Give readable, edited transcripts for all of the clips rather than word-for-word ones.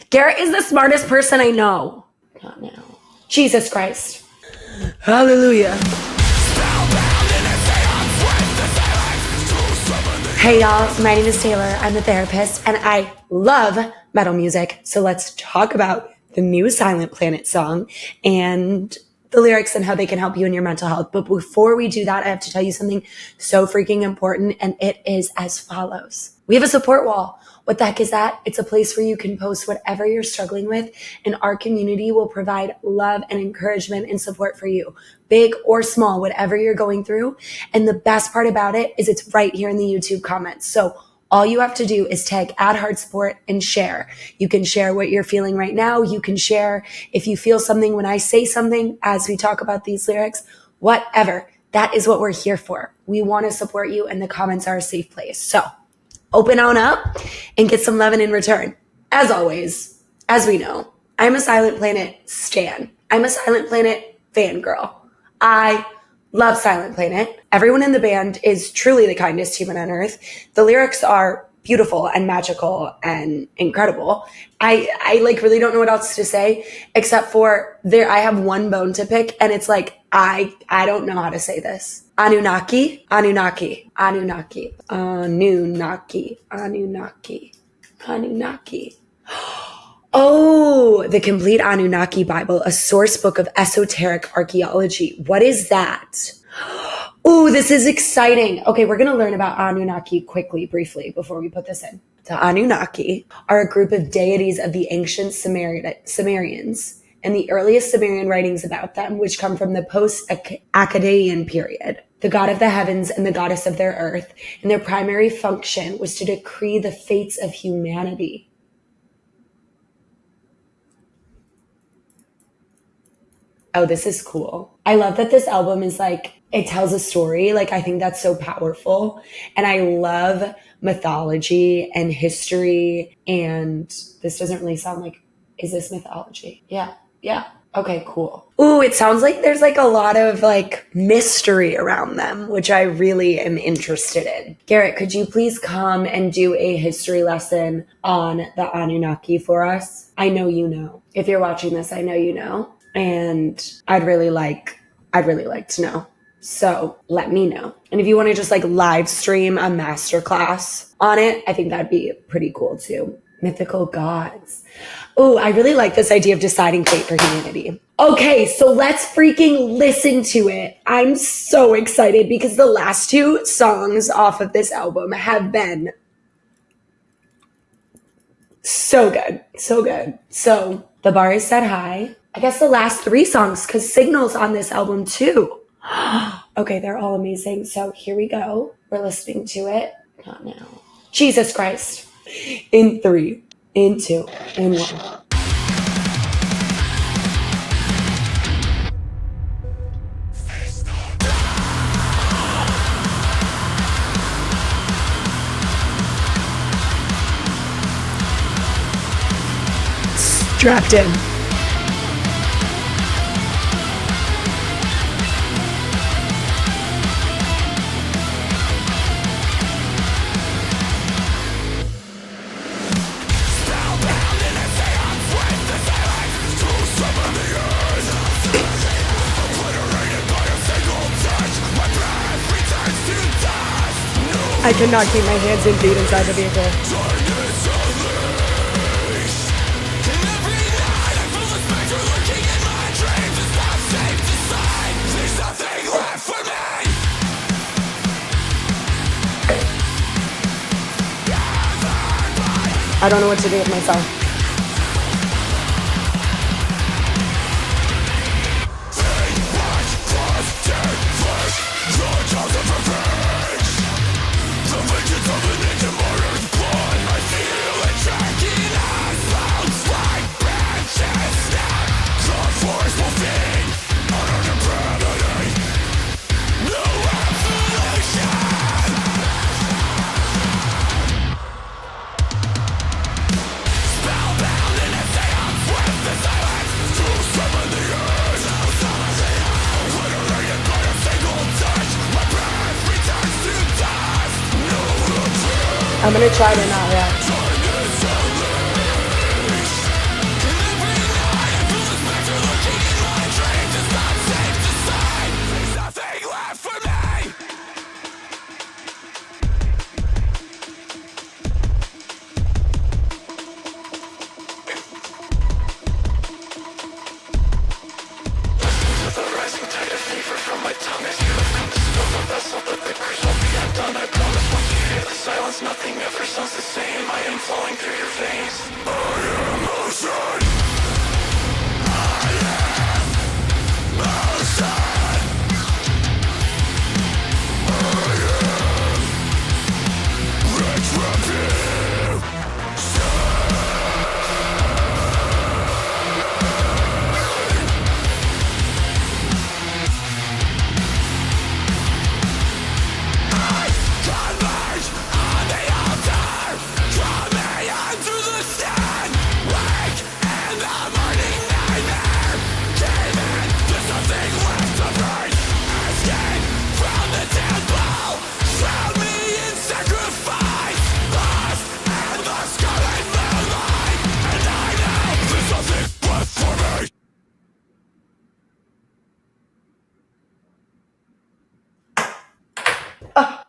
Garrett is the smartest person I know. Not now. Jesus Christ. Hallelujah. Hey y'all, my name is Taylor. I'm a therapist and I love metal music. So let's talk about the new Silent Planet song and the lyrics and how they can help you in your mental health. But before we do that, I have to tell you something so freaking important, and it is as follows. We have a support wall. What the heck is that? It's a place where you can post whatever you're struggling with, and our community will provide love and encouragement and support for you, big or small, whatever you're going through. And the best part about it is it's right here in the YouTube comments. So all you have to do is tag @HeartSupport and share. You can share what you're feeling right now. You can share if you feel something when I say something as we talk about these lyrics, whatever. That is what we're here for. We want to support you, and the comments are a safe place. So open on up and get some loving in return. As always, as we know, I'm a Silent Planet stan. I'm a Silent Planet fangirl. I love Silent Planet. Everyone in the band is truly the kindest human on earth. The lyrics are beautiful and magical and incredible. I like really don't know what else to say except for I have one bone to pick, and it's like I don't know how to say this. Anunnaki, Anunnaki, Anunnaki, Anunnaki, Anunnaki, Anunnaki. Oh, the complete Anunnaki Bible, a source book of esoteric archaeology. What is that? Oh, this is exciting. Okay, we're going to learn about Anunnaki quickly, briefly, before we put this in. The Anunnaki are a group of deities of the ancient Sumerians and the earliest Sumerian writings about them, which come from the post-Akkadian period. The god of the heavens and the goddess of their earth, and their primary function was to decree the fates of humanity. Oh, this is cool. I love that this album is like, it tells a story. Like, I think that's so powerful. And I love mythology and history. And this doesn't really sound like, is this mythology? Yeah. Okay, cool. Ooh, it sounds like there's like a lot of like mystery around them, which I really am interested in. Garrett, could you please come and do a history lesson on the Anunnaki for us? I know you know. If you're watching this, I know you know. And I'd really like to know. So let me know. And if you want to just like live stream a masterclass on it, I think that'd be pretty cool too. Mythical gods. Oh, I really like this idea of deciding fate for humanity. Okay, so let's freaking listen to it. I'm so excited because the last two songs off of this album have been so good. So good. So the bar is set high. I guess the last three songs, because Signal's on this album too. Okay, they're all amazing. So here we go. We're listening to it. Not now. Jesus Christ. In 3, in 2, in 1. Strapped in. I cannot keep my hands and feet inside the vehicle. I don't know what to do with myself. I'm gonna try to not react.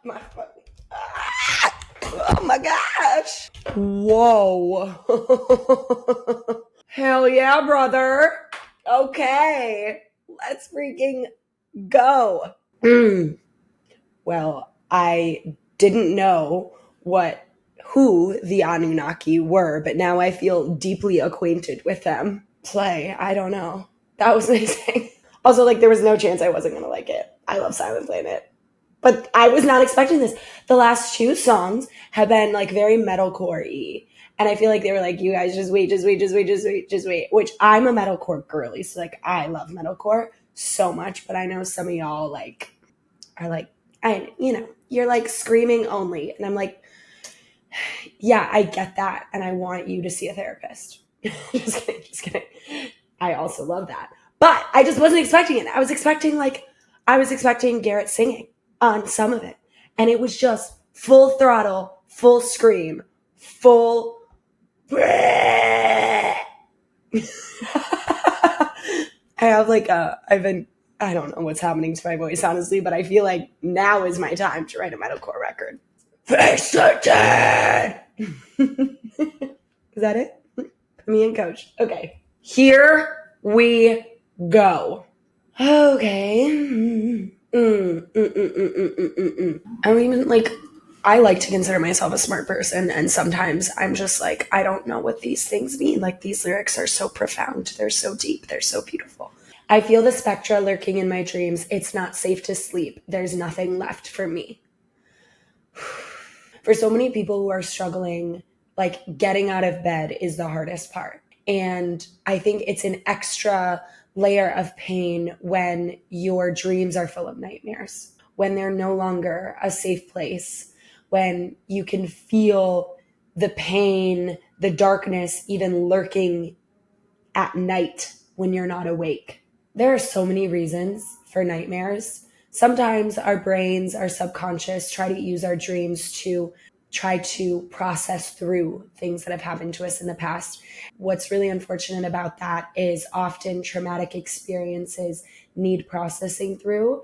My fucking. Oh my gosh. Whoa. Hell yeah, brother. Okay. Let's freaking go. Well, I didn't know who the Anunnaki were, but now I feel deeply acquainted with them. Play, I don't know. That was amazing. Also, like, there was no chance I wasn't going to like it. I love Silent Planet. But I was not expecting this. The last 2 songs have been, like, very metalcore-y. And I feel like they were like, you guys just wait, which I'm a metalcore girly. So, like, I love metalcore so much. But I know some of y'all, like, are like, you're, like, screaming only. And I'm like, yeah, I get that. And I want you to see a therapist. Just kidding. I also love that. But I just wasn't expecting it. I was expecting Garrett singing on some of it. And it was just full throttle, full scream, full. I don't know what's happening to my voice, honestly, but I feel like now is my time to write a metalcore record. Face the dead! Is that it? Me and Coach. Okay. Here we go. Okay. I like to consider myself a smart person, and sometimes I'm just like, I don't know what these things mean. Like, these lyrics are so profound. They're so deep. They're so beautiful. I feel the spectra lurking in my dreams. It's not safe to sleep. There's nothing left for me. For so many people who are struggling, like, getting out of bed is the hardest part. And I think it's an extra layer of pain when your dreams are full of nightmares, when they're no longer a safe place, when you can feel the pain, the darkness, even lurking at night when you're not awake. There are so many reasons for nightmares. Sometimes our brains, our subconscious, try to use our dreams to try to process through things that have happened to us in the past. What's really unfortunate about that is often traumatic experiences need processing through.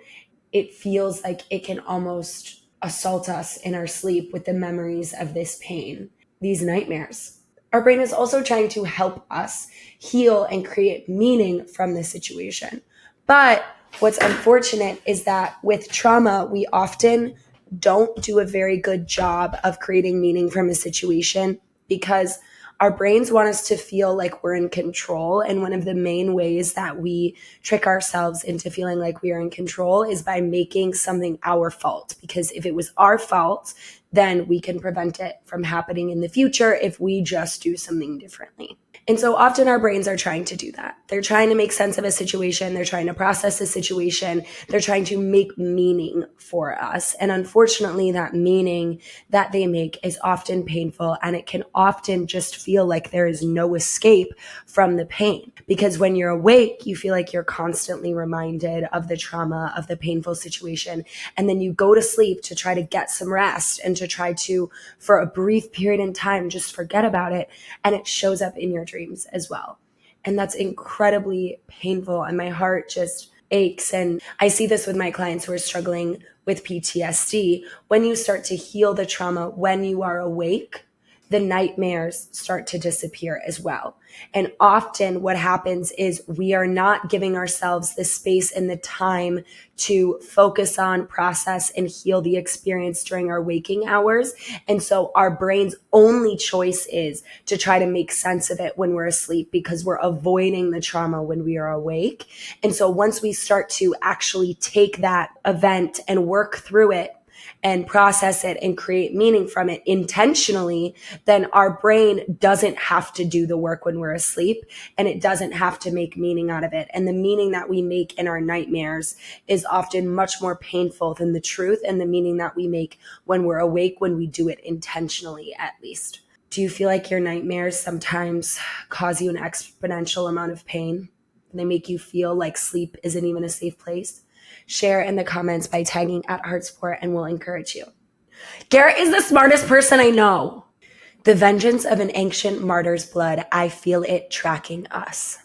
It feels like it can almost assault us in our sleep with the memories of this pain, these nightmares. Our brain is also trying to help us heal and create meaning from the situation. But what's unfortunate is that with trauma, we often don't do a very good job of creating meaning from a situation because our brains want us to feel like we're in control. And one of the main ways that we trick ourselves into feeling like we are in control is by making something our fault. Because if it was our fault, then we can prevent it from happening in the future if we just do something differently. And so often our brains are trying to do that. They're trying to make sense of a situation. They're trying to process a situation. They're trying to make meaning for us. And unfortunately, that meaning that they make is often painful, and it can often just feel like there is no escape from the pain. Because when you're awake, you feel like you're constantly reminded of the trauma, of the painful situation. And then you go to sleep to try to get some rest and to try to, for a brief period in time, just forget about it. And it shows up in your dreams as well. And that's incredibly painful. And my heart just aches. And I see this with my clients who are struggling with PTSD. When you start to heal the trauma, when you are awake, the nightmares start to disappear as well. And often what happens is we are not giving ourselves the space and the time to focus on, process, and heal the experience during our waking hours. And so our brain's only choice is to try to make sense of it when we're asleep because we're avoiding the trauma when we are awake. And so once we start to actually take that event and work through it, and process it and create meaning from it intentionally, then our brain doesn't have to do the work when we're asleep, and it doesn't have to make meaning out of it. And the meaning that we make in our nightmares is often much more painful than the truth and the meaning that we make when we're awake, when we do it intentionally, at least. Do you feel like your nightmares sometimes cause you an exponential amount of pain? They make you feel like sleep isn't even a safe place? Share in the comments by tagging at HeartSupport and we'll encourage you. Garrett is the smartest person I know. The vengeance of an ancient martyr's blood, I feel it tracking us.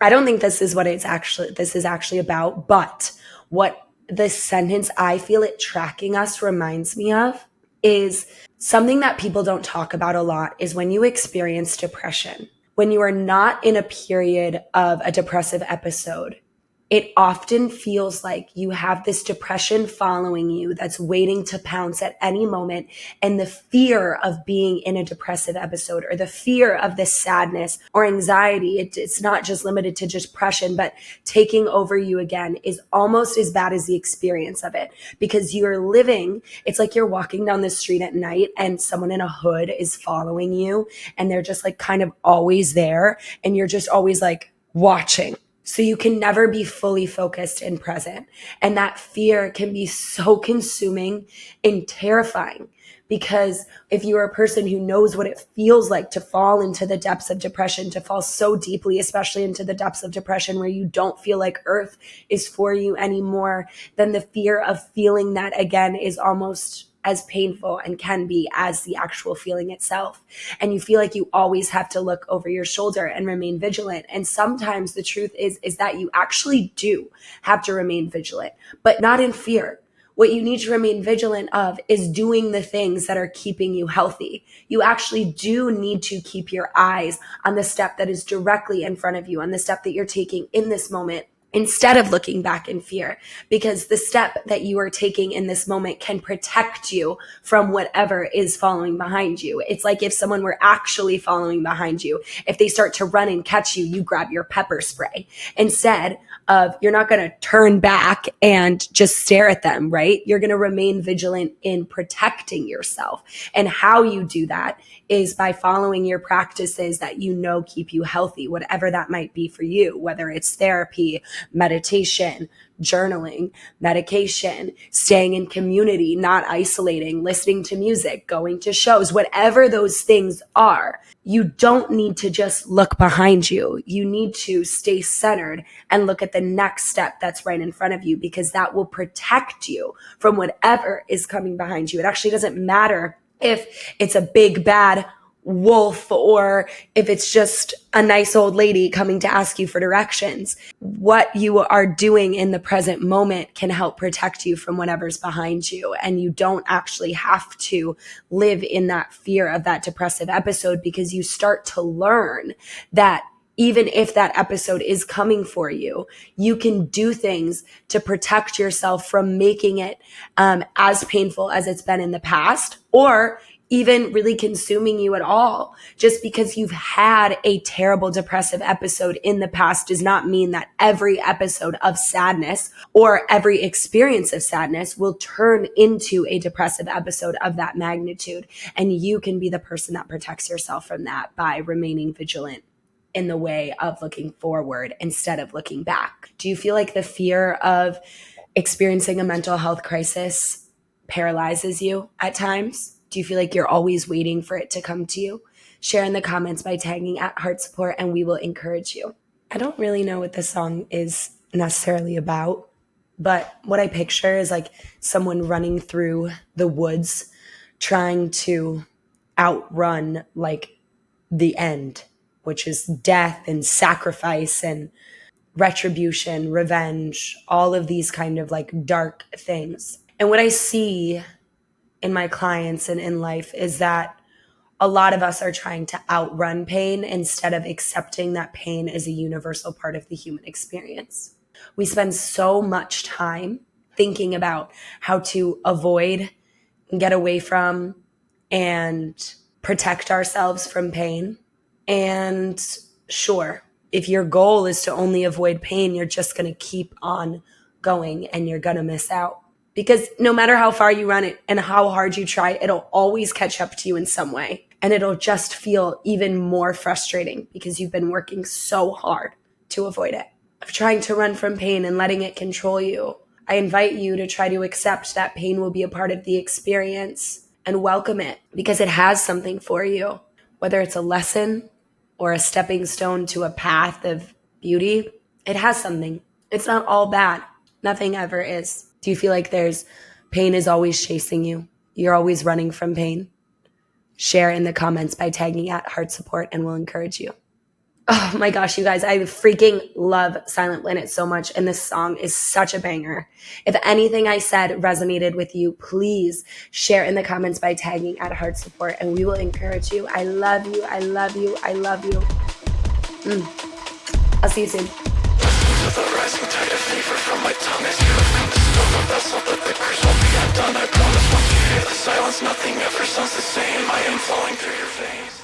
I don't think this is what this is actually about, but what the sentence I feel it tracking us reminds me of is something that people don't talk about a lot is when you experience depression. When you are not in a period of a depressive episode, it often feels like you have this depression following you that's waiting to pounce at any moment. And the fear of being in a depressive episode or the fear of this sadness or anxiety, it's not just limited to depression, but taking over you again is almost as bad as the experience of it, because you're living, it's like you're walking down the street at night and someone in a hood is following you and they're just like kind of always there. And you're just always like watching. So you can never be fully focused and present. And that fear can be so consuming and terrifying, because if you're a person who knows what it feels like to fall into the depths of depression, to fall so deeply, especially into the depths of depression where you don't feel like earth is for you anymore, then the fear of feeling that again is almost as painful and can be as the actual feeling itself. And you feel like you always have to look over your shoulder and remain vigilant. And sometimes the truth is that you actually do have to remain vigilant, but not in fear. What you need to remain vigilant of is doing the things that are keeping you healthy. You actually do need to keep your eyes on the step that is directly in front of you, on the step that you're taking in this moment, instead of looking back in fear, because the step that you are taking in this moment can protect you from whatever is following behind you. It's like if someone were actually following behind you, if they start to run and catch you, you grab your pepper spray instead of, you're not going to turn back and just stare at them, right? You're going to remain vigilant in protecting yourself. And how you do that is by following your practices that you know keep you healthy, whatever that might be for you, whether it's therapy, meditation, journaling, medication, staying in community, not isolating, listening to music, going to shows, whatever those things are. You don't need to just look behind you. You need to stay centered and look at the next step that's right in front of you, because that will protect you from whatever is coming behind you. It actually doesn't matter if it's a big bad wolf or if it's just a nice old lady coming to ask you for directions. What you are doing in the present moment can help protect you from whatever's behind you. And you don't actually have to live in that fear of that depressive episode, because you start to learn that even if that episode is coming for you, you can do things to protect yourself from making it as painful as it's been in the past, or even really consuming you at all. Just because you've had a terrible depressive episode in the past does not mean that every episode of sadness or every experience of sadness will turn into a depressive episode of that magnitude. And you can be the person that protects yourself from that by remaining vigilant in the way of looking forward instead of looking back. Do you feel like the fear of experiencing a mental health crisis paralyzes you at times? Do you feel like you're always waiting for it to come to you? Share in the comments by tagging at HeartSupport and we will encourage you. I don't really know what this song is necessarily about, but what I picture is like someone running through the woods trying to outrun like the end, which is death and sacrifice and retribution, revenge, all of these kind of like dark things. And what I see in my clients and in life is that a lot of us are trying to outrun pain instead of accepting that pain is a universal part of the human experience. We spend so much time thinking about how to avoid and get away from and protect ourselves from pain. And sure, if your goal is to only avoid pain, you're just going to keep on going and you're going to miss out. Because no matter how far you run it and how hard you try, it'll always catch up to you in some way. And it'll just feel even more frustrating because you've been working so hard to avoid it. Of trying to run from pain and letting it control you, I invite you to try to accept that pain will be a part of the experience and welcome it, because it has something for you. Whether it's a lesson or a stepping stone to a path of beauty, it has something. It's not all bad. Nothing ever is. Do you feel like pain is always chasing you? You're always running from pain? Share in the comments by tagging at HeartSupport and we'll encourage you. Oh my gosh, you guys, I freaking love Silent Planet so much, and this song is such a banger. If anything I said resonated with you, please share in the comments by tagging at HeartSupport, and we will encourage you. I love you. I love you. I love you. I'll see you soon. The rising tide of fever from my tongue as you have come to stoke a vessel, but the curse won't be undone. I promise once you hear the silence, nothing ever sounds the same. I am flowing through your veins.